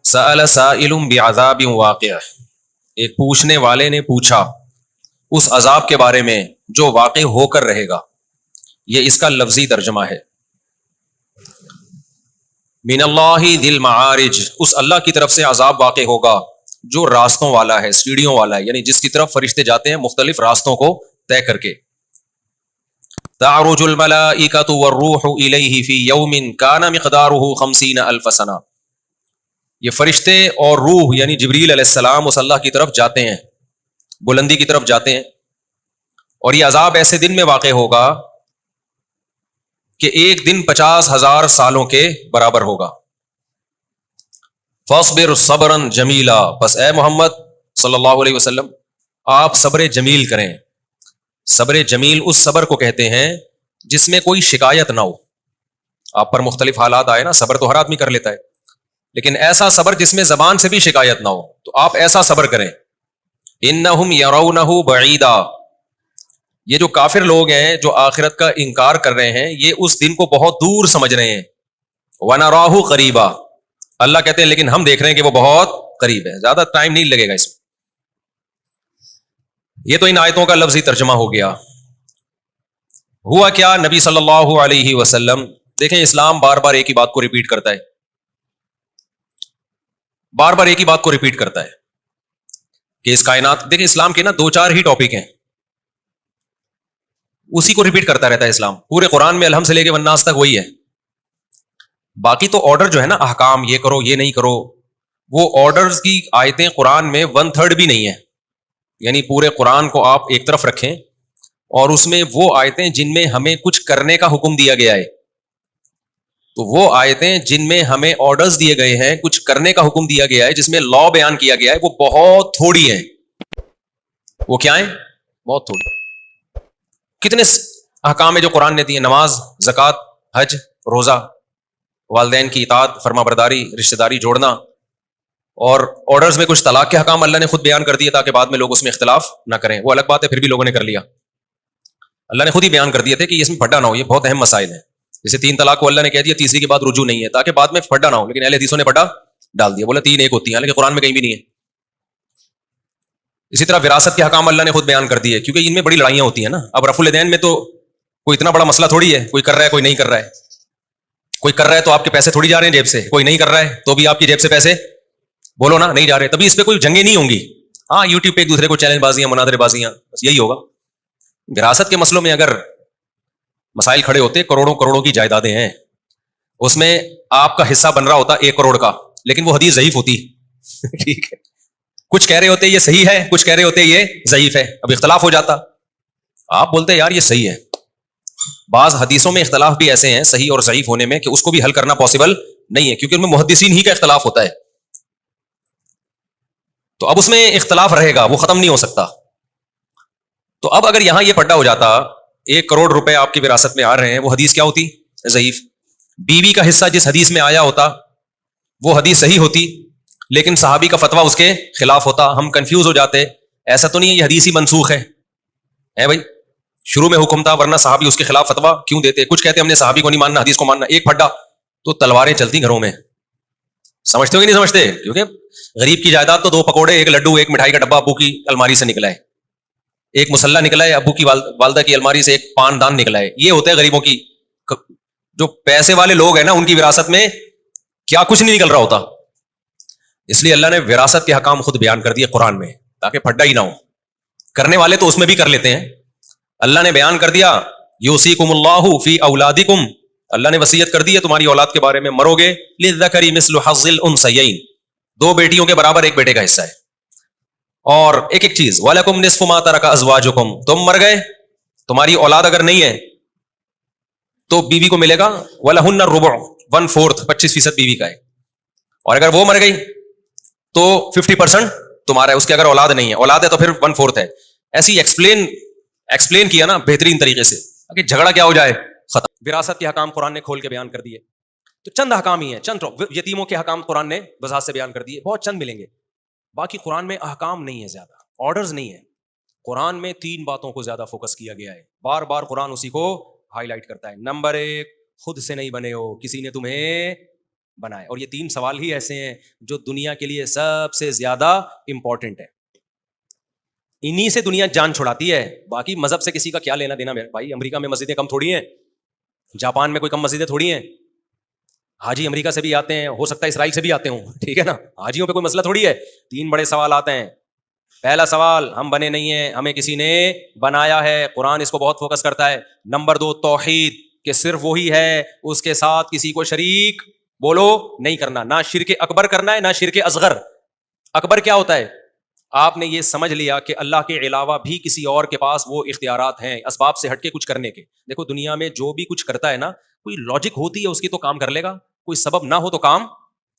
سأل سائل بعذاب واقع، ایک پوچھنے والے نے پوچھا اس عذاب کے بارے میں جو واقع ہو کر رہے گا. یہ اس کا لفظی ترجمہ ہے. من اللہ ذی المعارج، اس اللہ کی طرف سے عذاب واقع ہوگا جو راستوں والا ہے، سیڑھیوں والا ہے، یعنی جس کی طرف فرشتے جاتے ہیں مختلف راستوں کو طے کر کے. تعرج الملائکۃ والروح الیہ فی یوم کان مقدارہ 50,000 سنہ. یہ فرشتے اور روح یعنی جبریل علیہ السلام اس اللہ کی طرف جاتے ہیں، بلندی کی طرف جاتے ہیں، اور یہ عذاب ایسے دن میں واقع ہوگا کہ ایک دن 50,000 سالوں کے برابر ہوگا. فاصبر صبرا جمیلا، بس اے محمد صلی اللہ علیہ وسلم آپ صبر جمیل کریں. صبر جمیل اس صبر کو کہتے ہیں جس میں کوئی شکایت نہ ہو. آپ پر مختلف حالات آئے نا، صبر تو ہر آدمی کر لیتا ہے، لیکن ایسا صبر جس میں زبان سے بھی شکایت نہ ہو، تو آپ ایسا صبر کریں. انہم یرونہ بعیدا، یہ جو کافر لوگ ہیں جو آخرت کا انکار کر رہے ہیں یہ اس دن کو بہت دور سمجھ رہے ہیں. ونراہ قریبا، اللہ کہتے ہیں لیکن ہم دیکھ رہے ہیں کہ وہ بہت قریب ہے، زیادہ ٹائم نہیں لگے گا اس میں. یہ تو ان آیتوں کا لفظی ترجمہ ہو گیا. ہوا کیا نبی صلی اللہ علیہ وسلم، دیکھیں اسلام بار بار ایک ہی بات کو ریپیٹ کرتا ہے، بار بار ایک ہی بات کو ریپیٹ کرتا ہے کہ اس کائنات، دیکھیں اسلام کے نا 2-4 ہی ٹاپک ہیں، اسی کو ریپیٹ کرتا رہتا ہے اسلام. پورے قرآن میں الحم سے لے کے والناس تک وہی ہے. باقی تو آرڈر جو ہے نا، احکام یہ کرو یہ نہیں کرو، وہ آرڈرز کی آیتیں قرآن میں 1/3 بھی نہیں ہے. یعنی پورے قرآن کو آپ ایک طرف رکھیں اور اس میں وہ آیتیں جن میں ہمیں کچھ کرنے کا حکم دیا گیا ہے، تو وہ آیتیں جن میں ہمیں آرڈرز دیے گئے ہیں، کچھ کرنے کا حکم دیا گیا ہے، جس میں لا بیان کیا گیا ہے، وہ بہت تھوڑی ہیں. وہ کیا ہیں؟ بہت تھوڑی. کتنے احکام ہے جو قرآن نے دیے؟ نماز، زکوٰۃ، حج، روزہ، والدین کی اطاعت، فرما برداری، رشتہ داری جوڑنا، اور آرڈرز میں کچھ طلاق کے حکام اللہ نے خود بیان کر دیے تاکہ بعد میں لوگ اس میں اختلاف نہ کریں. وہ الگ بات ہے، پھر بھی لوگوں نے کر لیا. اللہ نے خود ہی بیان کر دیے تھے کہ اس میں پھڈا نہ ہو، یہ بہت اہم مسائل ہیں. جیسے 3 طلاق کو اللہ نے کہہ دیا تیسری کے بعد رجوع نہیں ہے تاکہ بعد میں پھڈا نہ ہو، لیکن اہل حدیثوں نے پھڈا ڈال دیا، بولا 3 ایک ہوتی ہیں، لیکن قرآن میں کہیں بھی نہیں ہے. اسی طرح وراثت کے حکام اللہ نے خود بیان کر دیے، کیونکہ ان میں بڑی لڑائیاں ہوتی ہیں نا. اب رفع الدین میں تو کوئی اتنا بڑا مسئلہ تھوڑی ہے، کوئی کر رہا ہے کوئی نہیں کر رہا ہے. کوئی کر رہا ہے تو آپ کے پیسے تھوڑی جا رہے ہیں جیب سے، کوئی نہیں کر رہا ہے تو بھی آپ کی جیب سے پیسے بولو نا نہیں جا رہے. تبھی اس پہ کوئی جنگیں نہیں ہوں گی. ہاں یوٹیوب پہ ایک دوسرے کو چیلنج بازیاں، مناظرے بازیاں، بس یہی ہوگا. وراثت کے مسئلوں میں اگر مسائل کھڑے ہوتے، کروڑوں کی جائیدادیں ہیں، اس میں آپ کا حصہ بن رہا ہوتا 1 کروڑ کا، لیکن وہ حدیث ضعیف ہوتی. ٹھیک ہے، کچھ کہہ رہے ہوتے یہ صحیح ہے، کچھ کہہ رہے ہوتے یہ ضعیف ہے، اب اختلاف ہو جاتا. آپ بولتے یار یہ صحیح ہے. بعض حدیثوں میں اختلاف بھی ایسے ہیں صحیح اور ضعیف ہونے میں کہ اس کو بھی حل کرنا پاسبل نہیں ہے، کیونکہ ان میں محدثین ہی کا اختلاف ہوتا ہے. تو اب اس میں اختلاف رہے گا، وہ ختم نہیں ہو سکتا. تو اب اگر یہاں یہ پڑھا ہو جاتا 1 کروڑ روپے آپ کی وراثت میں آ رہے ہیں، وہ حدیث کیا ہوتی؟ ضعیف. بیوی کا حصہ جس حدیث میں آیا ہوتا وہ حدیث صحیح ہوتی، لیکن صحابی کا فتویٰ اس کے خلاف ہوتا. ہم کنفیوز ہو جاتے، ایسا تو نہیں ہے یہ حدیث ہی منسوخ ہے بھائی، شروع میں حکم تھا ورنہ صحابی اس کے خلاف فتویٰ کیوں دیتے؟ کچھ کہتے ہم نے صحابی کو نہیں ماننا، حدیث کو ماننا. ایک پھڈا تو تلواریں چلتی گھروں میں. سمجھتے ہو کہ نہیں سمجھتے؟ کیونکہ غریب کی جائیداد تو 2 پکوڑے، 1 لڈو، 1 مٹھائی کا ڈبہ ابو کی الماری سے نکلا ہے، 1 مسلح نکلا ہے ابو کی والدہ کی الماری سے، 1 پان دان نکلا ہے. یہ ہوتے ہیں غریبوں کی. جو پیسے والے لوگ ہیں نا ان کی وراثت میں کیا کچھ نہیں نکل رہا ہوتا. اس لیے اللہ نے وراثت کے حکام خود بیان کر دیے قرآن میں تاکہ پھڈا ہی نہ ہو. کرنے والے تو اس میں بھی کر لیتے ہیں. اللہ نے بیان کر دیا یوصیکم اللہ فی اولادکم، اللہ نے وصیت کر دی ہے تمہاری اولاد کے بارے میں، مرو گے للذکر مثل حظ الانثیین، 2 بیٹیوں کے برابر 1 بیٹے کا حصہ ہے. اور ایک چیز وَلَكُمْ نِصْفُ مَا تَرَكَ أَزْوَاجُكُمْ، تم مر گئے، تمہاری اولاد اگر نہیں ہے تو بیوی کو ملے گا وَلَهُنَّ الرُّبُعُ، 1/4، 25% بیوی کا ہے. اور اگر وہ مر گئی تو 50% تمہارا ہے، اس کے اگر اولاد نہیں ہے، اولاد ہے تو پھر 1/4 ہے. ایسی ایکسپلین کیا نا بہترین طریقے سے کہ جھگڑا کیا ہو جائے ختم. وراثت کے حکام قرآن نے کھول کے بیان کر دیے. تو چند حکام ہی ہیں، چند یتیموں کے حکام قرآن نے وضاحت سے بیان کر دیے، بہت چند ملیں گے. باقی قرآن میں احکام نہیں ہے، زیادہ آرڈرز نہیں ہے. قرآن میں 3 باتوں کو زیادہ فوکس کیا گیا ہے، بار بار قرآن اسی کو ہائی لائٹ کرتا ہے. نمبر 1، خود سے نہیں بنے ہو، کسی نے تمہیں بنائے. اور یہ 3 سوال ہی ایسے ہیں جو دنیا کے لیے سب سے زیادہ امپورٹنٹ ہے. انہی سے دنیا جان چھڑاتی ہے. باقی مذہب سے کسی کا کیا لینا دینا میرے بھائی. امریکہ میں مسجدیں کم تھوڑی ہیں, جاپان میں کوئی کم مسجدیں تھوڑی ہیں. حاجی امریکہ سے بھی آتے ہیں, ہو سکتا ہے اسرائیل سے بھی آتے ہوں, ٹھیک ہے نا. حاجیوں پہ کوئی مسئلہ تھوڑی ہے. 3 بڑے سوال آتے ہیں. پہلا سوال, ہم بنے نہیں ہیں, ہمیں کسی نے بنایا ہے. قرآن اس کو بہت فوکس کرتا ہے. نمبر 2 توحید, کہ صرف وہی ہے, اس کے ساتھ کسی کو شریک بولو نہیں کرنا. نہ شرک اکبر کرنا ہے نہ شرک اصغر. اکبر کیا ہوتا ہے؟ آپ نے یہ سمجھ لیا کہ اللہ کے علاوہ بھی کسی اور کے پاس وہ اختیارات ہیں اسباب سے ہٹ کے کچھ کرنے کے. دیکھو دنیا میں جو بھی کچھ کرتا ہے نا, کوئی لاجک ہوتی ہے اس کی تو کام کر لے گا, کوئی سبب نہ ہو تو کام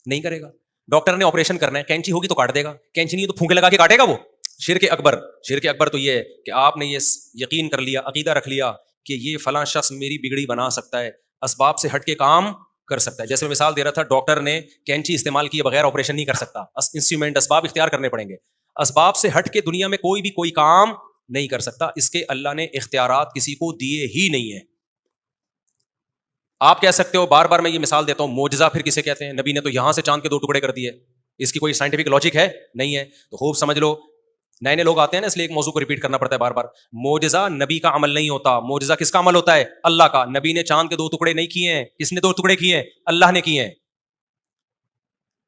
نہیں کرے گا. ڈاکٹر نے آپریشن کرنا ہے, کینچی ہوگی تو کاٹ دے گا, کینچی نہیں تو پھونکے لگا کے کاٹے گا وہ. شرک اکبر, شرک اکبر تو یہ ہے کہ آپ نے یہ یقین کر لیا, عقیدہ رکھ لیا کہ یہ فلاں شخص میری بگڑی بنا سکتا ہے, اسباب سے ہٹ کے کام کر سکتا ہے. جیسے میں مثال دے رہا تھا, ڈاکٹر نے کینچی استعمال کیے بغیر آپریشن نہیں کر سکتا, انسٹرومنٹ اسباب اختیار کرنے پڑیں گے. اسباب سے ہٹ کے دنیا میں کوئی بھی کوئی کام نہیں کر سکتا. اس کے اللہ نے اختیارات کسی کو دیے ہی نہیں ہیں. آپ کہہ سکتے ہو, بار بار میں یہ مثال دیتا ہوں, معجزہ پھر کسے کہتے ہیں؟ نبی نے تو یہاں سے چاند کے 2 ٹکڑے کر دیے, اس کی کوئی سائنٹیفک لاجک ہے نہیں ہے. تو خوب سمجھ لو, نئے لوگ آتے ہیں نا, اس لیے ایک موضوع کو ریپیٹ کرنا پڑتا ہے بار بار. معجزہ نبی کا عمل نہیں ہوتا, معجزہ کس کا عمل ہوتا ہے؟ اللہ کا. نبی نے چاند کے 2 ٹکڑے نہیں کیے ہیں, کس نے 2 ٹکڑے کیے ہیں؟ اللہ نے کیے ہیں.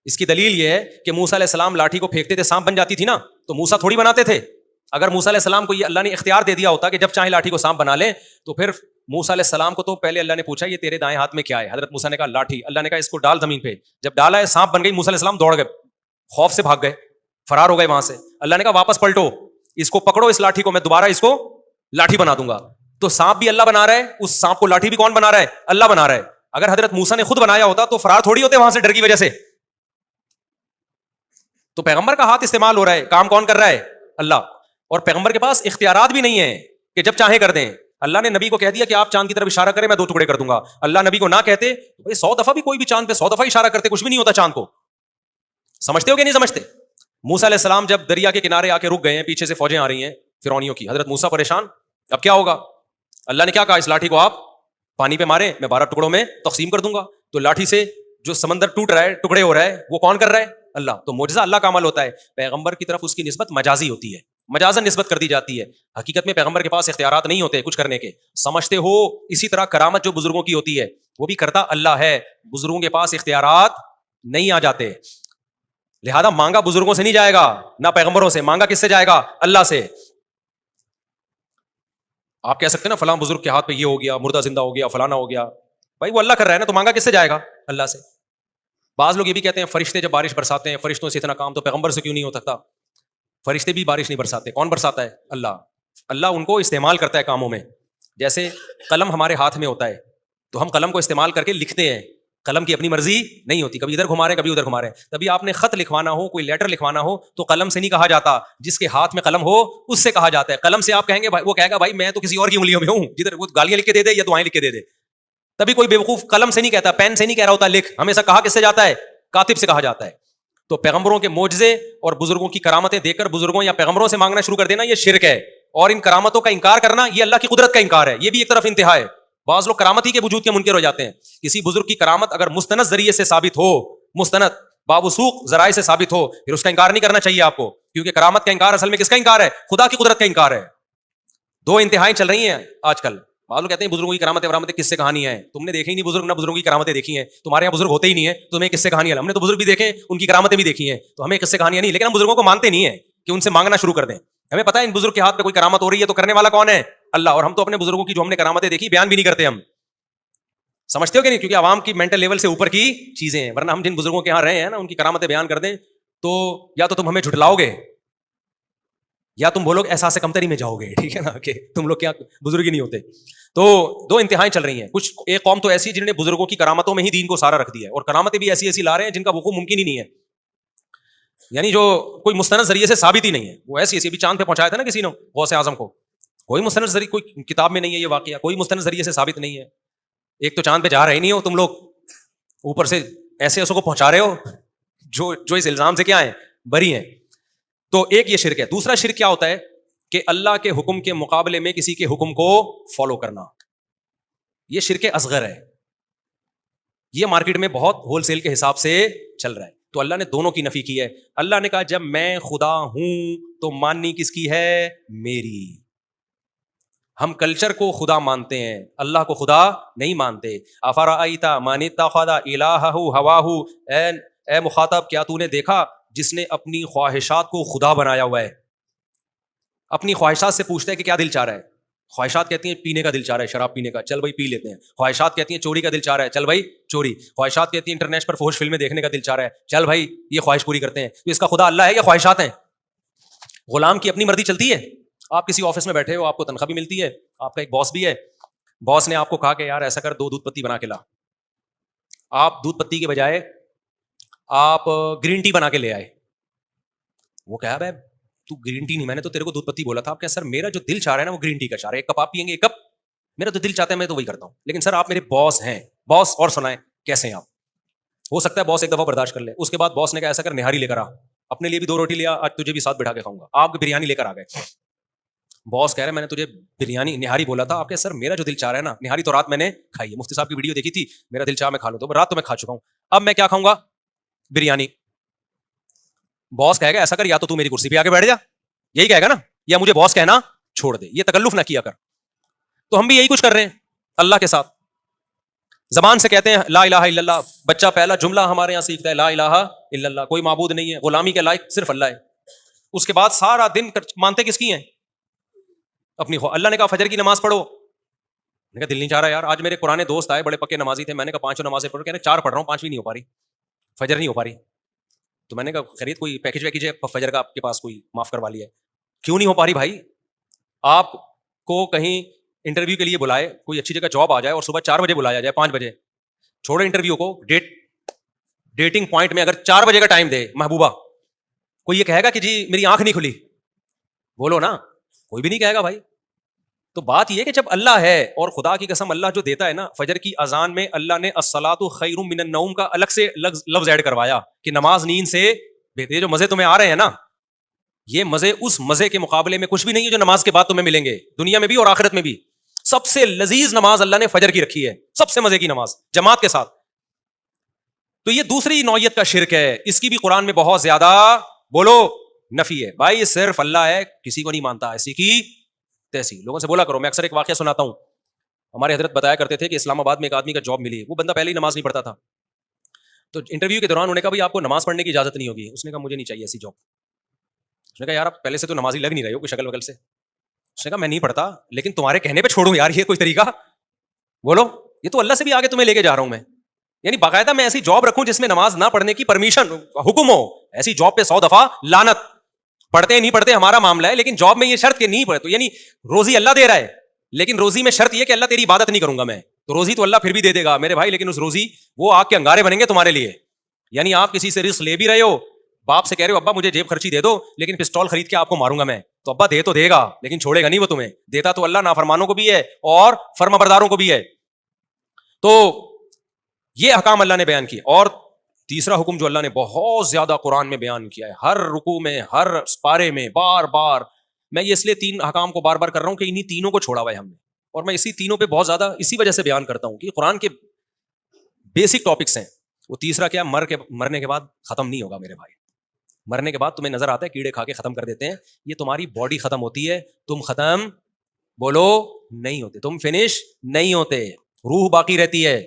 اس کی دلیل یہ ہے کہ موسیٰ علیہ السلام لاٹھی کو پھینکتے تھے, سانپ بن جاتی تھی نا, تو موسیٰ تھوڑی بناتے تھے. اگر موسیٰ علیہ السلام کو یہ اللہ نے اختیار دے دیا ہوتا کہ جب چاہے لاٹھی کو سانپ بنا لیں, تو پھر موسیٰ علیہ السلام کو تو پہلے اللہ نے پوچھا یہ تیرے دائیں ہاتھ میں کیا ہے؟ حضرت موسیٰ نے کہا لاٹھی. اللہ نے کہا اس کو ڈال زمین پہ. جب ڈالا ہے سانپ بن گئی, موسیٰ علیہ السلام دوڑ گئے, خوف سے بھاگ گئے, فرار ہو گئے وہاں سے. اللہ نے کہا واپس پلٹو, اس کو پکڑو, اس لاٹھی کو, میں دوبارہ اس کو لاٹھی بنا دوں گا. تو سانپ بھی اللہ بنا رہا ہے, اس سانپ کو لاٹھی بھی کون بنا رہا ہے؟ اللہ بنا رہا ہے. اگر حضرت موسیٰ نے خود بنایا ہوتا تو فرار تھوڑی ہوتے وہاں سے ڈر کی وجہ سے. تو پیغمبر کا ہاتھ استعمال ہو رہا ہے, کام کون کر رہا ہے؟ اللہ. اور پیغمبر کے پاس اختیارات بھی نہیں ہیں کہ جب چاہیں کر دیں. اللہ نے نبی کو کہہ دیا کہ آپ چاند کی طرف اشارہ کریں, میں 2 ٹکڑے کر دوں گا. اللہ نبی کو نہ کہتے, 100 دفعہ بھی کوئی بھی چاند پہ 100 دفعہ اشارہ کرتے, کچھ بھی نہیں ہوتا چاند کو. سمجھتے ہو کہ نہیں سمجھتے؟ موسیٰ علیہ السلام جب دریا کے کنارے آ کے رک گئے ہیں, پیچھے سے فوجیں آ رہی ہیں فرعونیوں کی, حضرت موسیٰ پریشان, اب کیا ہوگا؟ اللہ نے کیا کہا, اس لاٹھی کو آپ پانی پہ ماریں, میں 12 ٹکڑوں میں تقسیم کر دوں گا. تو لاٹھی سے جو سمندر ٹوٹ رہا ہے, ٹکڑے ہو رہا ہے, وہ کون کر رہا ہے؟ اللہ. تو معجزہ اللہ کا عمل ہوتا ہے. پیغمبر کی طرف اس کی نسبت مجازی ہوتی ہے, مجازن نسبت کر دی جاتی ہے. حقیقت میں پیغمبر کے پاس اختیارات نہیں ہوتے کچھ کرنے کے, سمجھتے ہو. اسی طرح کرامت جو بزرگوں کی ہوتی ہے وہ بھی کرتا اللہ ہے, بزرگوں کے پاس اختیارات نہیں آ جاتے. لہذا مانگا بزرگوں سے نہیں جائے گا, نہ پیغمبروں سے. مانگا کس سے جائے گا؟ اللہ سے. آپ کہہ سکتے ہیں نا فلاں بزرگ کے ہاتھ پہ یہ ہو گیا, مردہ زندہ ہو گیا, فلانا ہو گیا. بھائی وہ اللہ کر رہا ہے نا, تو مانگا کس سے جائے گا؟ اللہ سے. بعض لوگ یہ بھی کہتے ہیں فرشتے جب بارش برساتے ہیں, فرشتوں سے اتنا کام تو پیغمبر سے کیوں نہیں ہو سکتا؟ فرشتے بھی بارش نہیں برساتے, کون برساتا ہے؟ اللہ. اللہ ان کو استعمال کرتا ہے کاموں میں. جیسے قلم ہمارے ہاتھ میں ہوتا ہے, تو ہم قلم کو استعمال کر کے لکھتے ہیں, قلم کی اپنی مرضی نہیں ہوتی, کبھی ادھر گھما رہے ہیں کبھی ادھر گھما رہے ہیں. تبھی آپ نے خط لکھوانا ہو, کوئی لیٹر لکھوانا ہو, تو قلم سے نہیں کہا جاتا, جس کے ہاتھ میں قلم ہو اس سے کہا جاتا ہے. قلم سے آپ کہیں گے, وہ کہے گا بھائی میں تو کسی اور کی انگلیوں میں ہوں, جدھر وہ گالیاں لکھ کے دے دے یا دعائیں لکھ کے دے دے. تبھی کوئی بیوقوف قلم سے نہیں کہتا, پین سے نہیں کہہ رہا ہوتا لکھ, ہمیشہ کہا کس سے جاتا ہے؟ کاتب سے کہا جاتا ہے. تو پیغمبروں کے معجزے اور بزرگوں کی کرامتیں دیکھ کر بزرگوں یا پیغمبروں سے مانگنا شروع کر دینا, یہ شرک ہے. اور ان کرامتوں کا انکار کرنا, یہ اللہ کی قدرت کا انکار ہے. یہ بھی ایک طرف انتہا ہے. بعض لوگ کرامت ہی کے وجود کے منکر ہو جاتے ہیں. کسی بزرگ کی کرامت اگر مستند ذریعے سے ثابت ہو, مستند باوثوق ذرائع سے ثابت ہو, پھر اس کا انکار نہیں کرنا چاہیے آپ کو, کیونکہ کرامت کا انکار اصل میں کس کا انکار ہے؟ خدا کی قدرت کا انکار ہے. 2 انتہائیں چل رہی ہیں آج کل. بعض لوگ کہتے ہیں بزرگوں کی کرامتیں کس سے کہانی ہے؟ تم نے دیکھی نہیں بزرگ, نہ بزرگوں کی کرامتیں دیکھی ہیں. تمہارے یہاں بزرگ ہوتے ہی نہیں ہے, تمہیں کس سے کہانی ہے؟ ہم نے تو بزرگ بھی دیکھے, ان کی کرامتیں بھی دیکھی ہیں, تو ہمیں کس سے کہانیاں نہیں. لیکن ہم بزرگوں کو مانتے نہیں ہیں کہ ان سے مانگنا شروع کر دیں. ہمیں پتا ہے ان بزرگ کے ہاتھ پہ کوئی کرامت ہو رہی ہے, تو کرنے والا کون ہے؟ اللہ. اور ہم تو اپنے بزرگوں کی جو ہم نے کرامتیں دیکھی بیان بھی نہیں کرتے. ہم سمجھتے ہو کہ نہیں؟ کیونکہ عوام کی مینٹل لیول سے اوپر کی چیزیں ہیں. ورنہ ہم جن بزرگوں کے یہاں رہے ہیں نا, ان کی کرامتیں بیان کر دیں تو یا تو تم ہمیں جھٹلاؤ گے, یا تم بولو احساس کمتری میں جاؤ گے. ٹھیک ہے نا, کہ تم لوگ کیا بزرگ ہی نہیں ہوتے. تو 2 انتہائیں چل رہی ہیں. کچھ ایک قوم تو ایسی جنہوں نے بزرگوں کی کرامتوں میں ہی دین کو سارا رکھ دیا ہے, اور کرامتیں بھی ایسی ایسی لا رہے ہیں جن کا وقوع ممکن ہی نہیں ہے, یعنی جو کوئی مستند ذریعے سے ثابت ہی نہیں ہے. وہ ایسی ایسی, ابھی چاند پہ پہنچایا تھا نا کسی نے غوث اعظم کو, کوئی مستند ذریعے, کوئی کتاب میں نہیں ہے یہ واقعہ, کوئی مستند ذریعے سے ثابت نہیں ہے. ایک تو چاند پہ جا رہے نہیں ہو تم لوگ, اوپر سے ایسے ایسوں کو پہنچا رہے ہو جو اس الزام سے کیا ہیں, بری ہیں. تو ایک یہ شرک ہے. دوسرا شرک کیا ہوتا ہے کہ اللہ کے حکم کے مقابلے میں کسی کے حکم کو فالو کرنا, یہ شرک اصغر ہے. یہ مارکیٹ میں بہت ہول سیل کے حساب سے چل رہا ہے. تو اللہ نے دونوں کی نفی کی ہے. اللہ نے کہا جب میں خدا ہوں تو ماننی کس کی ہے؟ میری. ہم کلچر کو خدا مانتے ہیں, اللہ کو خدا نہیں مانتے. افرأیت من اتخذ الہہ ہواہ, اے مخاطب کیا تو نے دیکھا جس نے اپنی خواہشات کو خدا بنایا ہوا ہے. اپنی خواہشات سے پوچھتا ہے کہ کیا دل چاہ رہا ہے. خواہشات کہتی ہیں پینے کا دل چاہ رہا ہے, شراب پینے کا, چل بھائی پی لیتے ہیں. خواہشات کہتی ہیں چوری کا دل چاہ رہا ہے, چل بھائی چوری. خواہشات کہتی ہیں انٹرنیٹ پر فحش فلمیں دیکھنے کا دل چاہ رہا ہے, چل بھائی یہ خواہش پوری کرتے ہیں. تو اس کا خدا اللہ ہے یا خواہشات ہیں؟ غلام کی اپنی مرضی چلتی ہے. آپ کسی آفس میں بیٹھے ہو, آپ کو تنخواہ بھی ملتی ہے, آپ کا ایک باس بھی ہے. باس نے آپ کو کہا کہ یار ایسا کر 2 دودھ پتی بنا کے لا. آپ دودھ پتی کے بجائے آپ گرین ٹی بنا کے لے آئے. وہ کہا بھائی تو گرین ٹی نہیں, میں نے تو تیرے کو دودھ پتی بولا تھا. آپ کہا سر میرا جو دل چاہ رہا ہے نا وہ گرین ٹی کا چاہ رہا ہے, ایک کپ آپ پیئیں گے, ایک کپ میرا تو دل چاہتا ہے میں تو وہی کرتا ہوں. لیکن سر آپ میرے باس ہیں. باس اور سنائیں کیسے ہیں آپ؟ ہو سکتا ہے باس ایک دفعہ برداشت کر لے. اس کے بعد باس نے کہا ایسا کر نہاری لے کر آ, اپنے لیے بھی 2 روٹی لیا, آج تجھے بھی ساتھ بٹھا کے کھاؤں گا. آپ بریانی لے کر آ گئے. باس کہہ رہے میں نے تجھے بریانی نہاری بولا تھا. آپ کہے سر میرا جو دل چاہ رہا ہے نا, نہاری تو رات میں نے کھائی ہے, مفتی صاحب کی ویڈیو دیکھی تھی, میرا دل چاہ میں کھا لوں, تو رات تو میں کھا چکا ہوں, اب میں کیا کھاؤں گا؟ بریانی. باس کہے گا ایسا کر یا تو میری کرسی پہ آ کے بیٹھ جا, یہی کہے گا نا, یا مجھے باس کہنا چھوڑ دے, یہ تکلف نہ کیا کر. تو ہم بھی یہی کچھ کر رہے ہیں اللہ کے ساتھ. زبان سے کہتے ہیں لا الہ الا اللہ, بچہ پہلا جملہ ہمارے یہاں سیکھتا ہے لا الہ الا اللہ, کوئی معبود نہیں ہے, غلامی کے لائق صرف اللہ ہے. اس کے بعد سارا دن مانتے کس کی ہیں؟ اپنی. اللہ نے کہا فجر کی نماز پڑھو, میں نے کہا دل نہیں چاہ رہا یار. آج میرے پرانے دوست آئے, بڑے پکے نمازی تھے, میں نے کہا 5 نمازیں پڑھو, کہنے 4 پڑھ رہا ہوں, 5 نہیں ہو پا رہی, فجر نہیں ہو پا رہی. تو میں نے کہا خرید کوئی پیکج ویکج ہے فجر کا آپ کے پاس, کوئی معاف کروا لیا ہے. کیوں نہیں ہو پا رہی بھائی؟ آپ کو کہیں انٹرویو کے لیے بلائے, کوئی اچھی جگہ جاب آ جائے اور صبح 4 بجے بلایا جائے, 5 بجے چھوڑو انٹرویو کو, ڈیٹنگ پوائنٹ میں اگر 4 بجے کا ٹائم دے محبوبہ, کوئی یہ کہے گا کہ جی میری آنکھ نہیں کھلی؟ بولو نا, کوئی بھی نہیں کہے گا بھائی. تو بات یہ کہ جب اللہ ہے, اور خدا کی قسم اللہ جو دیتا ہے نا, فجر کی اذان میں اللہ نے الصلاۃ خیر من النوم کا الگ سے لفظ ایڈ کروایا کہ نماز نیند سے بہتر. یہ جو مزے تمہیں آ رہے ہیں نا, یہ مزے اس مزے کے مقابلے میں کچھ بھی نہیں ہے جو نماز کے بعد تمہیں ملیں گے, دنیا میں بھی اور آخرت میں بھی. سب سے لذیذ نماز اللہ نے فجر کی رکھی ہے, سب سے مزے کی نماز جماعت کے ساتھ. تو یہ دوسری نوعیت کا شرک ہے, اس کی بھی قرآن میں بہت زیادہ بولو نفی ہے. بھائی صرف اللہ ہے, کسی کو نہیں مانتا, ایسی کی تیسی. لوگوں سے بولا کرو. میں اکثر ایک واقعہ سناتا ہوں. ہمارے حضرت بتایا کرتے تھے کہ اسلام آباد میں ایک آدمی کا جاب ملی, وہ بندہ پہلے ہی نماز نہیں پڑھتا تھا. تو انٹرویو کے دوران انہوں نے کہا بھائی آپ کو نماز پڑھنے کی اجازت نہیں ہوگی. اس نے کہا مجھے نہیں چاہیے ایسی جاب. اس نے کہا یار آپ پہلے سے تو نمازی لگ نہیں رہے ہو کوئی شکل وکل سے. اس نے کہا میں نہیں پڑھتا, لیکن تمہارے کہنے پہ چھوڑوں یار, یہ کوئی طریقہ؟ بولو, یہ تو اللہ سے بھی آگے تمہیں لے کے جا رہا ہوں میں. یعنی باقاعدہ میں ایسی جاب رکھوں جس میں نماز نہ پڑھنے کی پرمیشن حکم ہو. ایسی جاب پہ 100 دفعہ لعنت. پڑھتے نہیں پڑھتے ہمارا معاملہ ہے, لیکن جاب میں یہ شرط کہ نہیں پڑھے. تو یعنی روزی اللہ دے رہا ہے, لیکن روزی میں شرط یہ کہ اللہ تیری عبادت نہیں کروں گا میں. تو روزی تو اللہ پھر بھی دے دے گا میرے بھائی, لیکن اس روزی وہ آگ کے انگارے بنیں گے تمہارے لیے. یعنی آپ کسی سے رزق لے بھی رہے ہو, باپ سے کہہ رہے ہو ابا مجھے جیب خرچی دے دو, لیکن پسٹول خرید کے آپ کو ماروں گا میں, تو ابا دے تو دے گا لیکن چھوڑے گا نہیں وہ تمہیں. دیتا تو اللہ نافرمانوں کو بھی ہے اور فرما برداروں کو بھی ہے. تو یہ احکام اللہ نے بیان کیے. اور تیسرا حکم جو اللہ نے بہت زیادہ قرآن میں بیان کیا ہے, ہر رکوع میں, ہر پارے میں, بار بار. میں یہ اس لیے 3 احکام کو بار بار کر رہا ہوں کہ انہی تینوں کو چھوڑا ہوا ہے ہم نے, اور میں اسی تینوں پہ بہت زیادہ اسی وجہ سے بیان کرتا ہوں کہ قرآن کے بیسک ٹاپکس ہیں. وہ تیسرا کیا, مرنے کے بعد ختم نہیں ہوگا میرے بھائی. مرنے کے بعد تمہیں نظر آتا ہے کیڑے کھا کے ختم کر دیتے ہیں, یہ تمہاری باڈی ختم ہوتی ہے, تم ختم بولو نہیں ہوتے, تم فنش نہیں ہوتے, روح باقی رہتی ہے,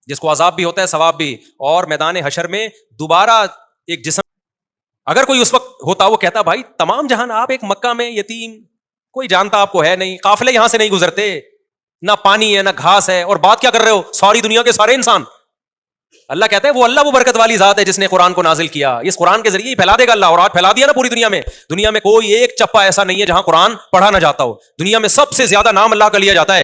جس کو عذاب بھی ہوتا ہے ثواب بھی. اور میدان حشر میں دوبارہ ایک جسم, اگر کوئی اس وقت ہوتا وہ کہتا بھائی تمام جہان آپ ایک مکہ میں یتیم, کوئی جانتا آپ کو ہے نہیں, قافلے یہاں سے نہیں گزرتے, نہ پانی ہے نہ گھاس ہے, اور بات کیا کر رہے ہو ساری دنیا کے سارے انسان. اللہ کہتا ہے وہ اللہ وہ برکت والی ذات ہے جس نے قرآن کو نازل کیا, اس قرآن کے ذریعے ہی پھیلا دے گا اللہ. اور آج پھیلا دیا نا پوری دنیا میں. دنیا میں کوئی ایک چپا ایسا نہیں ہے جہاں قرآن پڑھا نہ جاتا ہو. دنیا میں سب سے زیادہ نام اللہ کا لیا جاتا ہے.